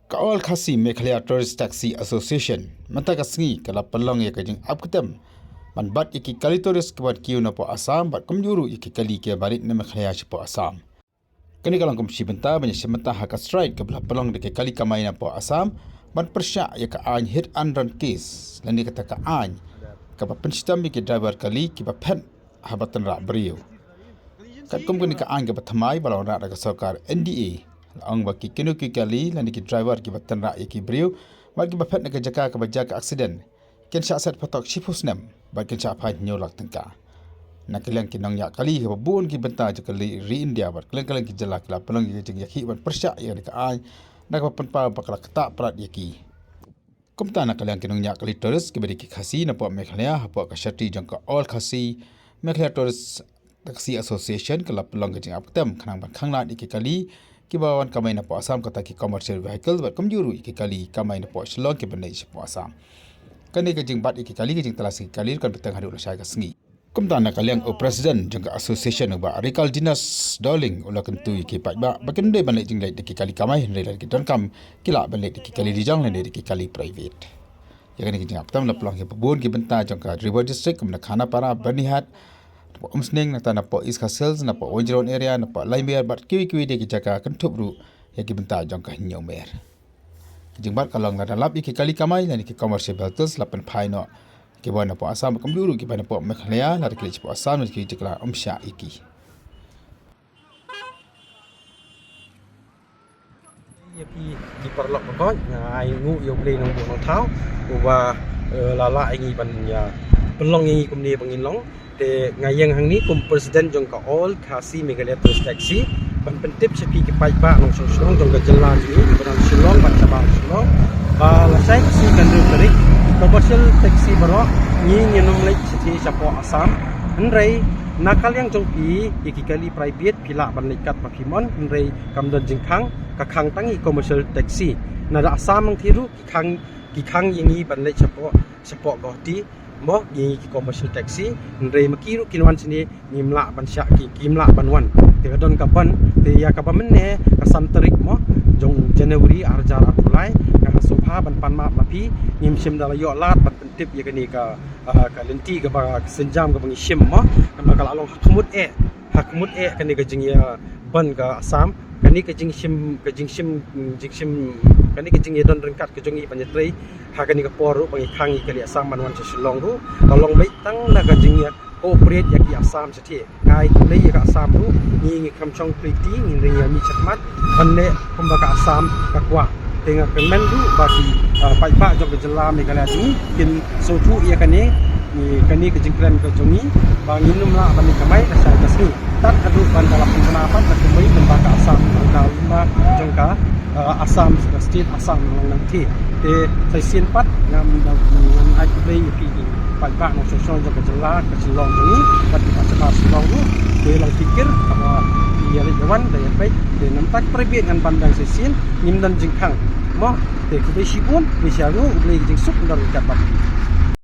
Kaol Khasi Meghalaya Tourist Taxi Association mata kasngi kala pelong ya kajing apkutem man bat iki kali tourist kebat kiu na po Assam bat kumjuru iki kali ke barit na Meghalaya po Assam kani kalang kum sibenta banyak semata hak strike kebelah pelong de kali kamai na po Assam ban persyak ya ka an hit and run case lani kata ka an ka penstam ki driver kali ki ba pen habatan ra beriu kat kum kani ka an ka thamai balong ra ka sarkar NDA ang baki kinu ki kali lan ki driver ki batan ra ki brio mar ki bafat na ka jaka ka bajak accident ken sha sat patok shifusnem ba ken sha phai nyolak tangka na kelang ki nang ya kali ka bun ki benta je kali ri India bar kelang ki jalak la pelong ki jing yakhi ban persya ya ka ai na ka pan pa pakla kata prat yaki kumta na kelang ki nang ya kali tourist ki bari ki khasi na po Meghalaya ha po ka shati jang ka all khasi Meghalaya Tourist Taxi Association kala pelong ki jing aptem khanang ban khangla ki kali kibawan kamay na po Assam kata ki commercial vehicle bat kumjuru iki kali kamay na po Shillong ki banai po Assam kani ka jing bat iki kali ka jing talasi kali kan betang hadu la ka sngi kumta na kaliang o president jang association ba Rikal Dinas Darling ula kentu iki pat ba bakin dei banai jing lai ki kali kamay hendai ki don kam kila banai ki kali dijang le ki kali private ya kani ki jing aptam la plong ki bun ki benta jang ka river district kumna khana para banihat umsning na tanah po East Castles na po Wajron area na po Laimer bat kiwi de ki jaka kan thupru ya ki benta jong ka hinyo mer jing bat kalong na dalap iki kali kamai na ki commercial vehicles lapan phai no ki bona po Assam kamduru ki bana po Meghalaya la ki po Assam ki jikla umsha iki di perlok pokok ai ngu yo beli nang buang thau wa lala ai ngi ban ya pelong ngi kumni bangin long te ngayang hang ni kum president jong ka all Khasi Meghalaya Tourist Taxi ban pentip sepi ki pai ba nong Shillong jong ka jalan ni ban Shillong ban cabang Shillong la sai si kan tarik commercial taxi baro ni nom lek sethi sapo Assam nrei nakal yang jong pi iki kali private pila ban lekat makimon nrei kamdon jingkhang ka khang tangi commercial taxi na Assam ang thiru ki khang yingi ban lek sapo goti mo gi ki commercial taxi nrei makiru kinwan sini nimla ban sya ki kimla banwan te don ka ban te ya ka bamne ka santarik mo jong January arjar atulai ka sobha ban panma mapi nim sim dala yo lat ban pentip ya kani ka lenti ka ba senjam ka bangi sim mo ka kala long hakmut e kani ka jing ya ban ka Assam kani ka jing sim kani ka jing don rengkat ka jongi panjetrei ha kani ka poru bangi khangi kali Assam banwan Shillong ru kalong bai tang na ka jing ya operate ya ki Assam sethi ngai le ya ka Assam ru ni kamchong priti ni ring ya mi chakmat banne kumba ka Assam ka kwa tenga kemen ru bagi pai pa jong ka jela Meghalaya ni kin so thu ya kani ni kani ka jing kran ka jongi bangi num la ban kamai ka sai ka sni tat adu ban dalam penapan ka kumai kumba ka Assam ka lima jong ka Assam state Assam nang thi te sai sin pat ngam ngam ai play pi pai pa no so so jong ka jela ka Shillong ni pat ka cepat Shillong ru te lang pikir apa ya le jawan daya baik te nampak private ngan pandang sesin nim dan jingkhang mo te ku be sibun be syaru ble jing suk ndar kat bat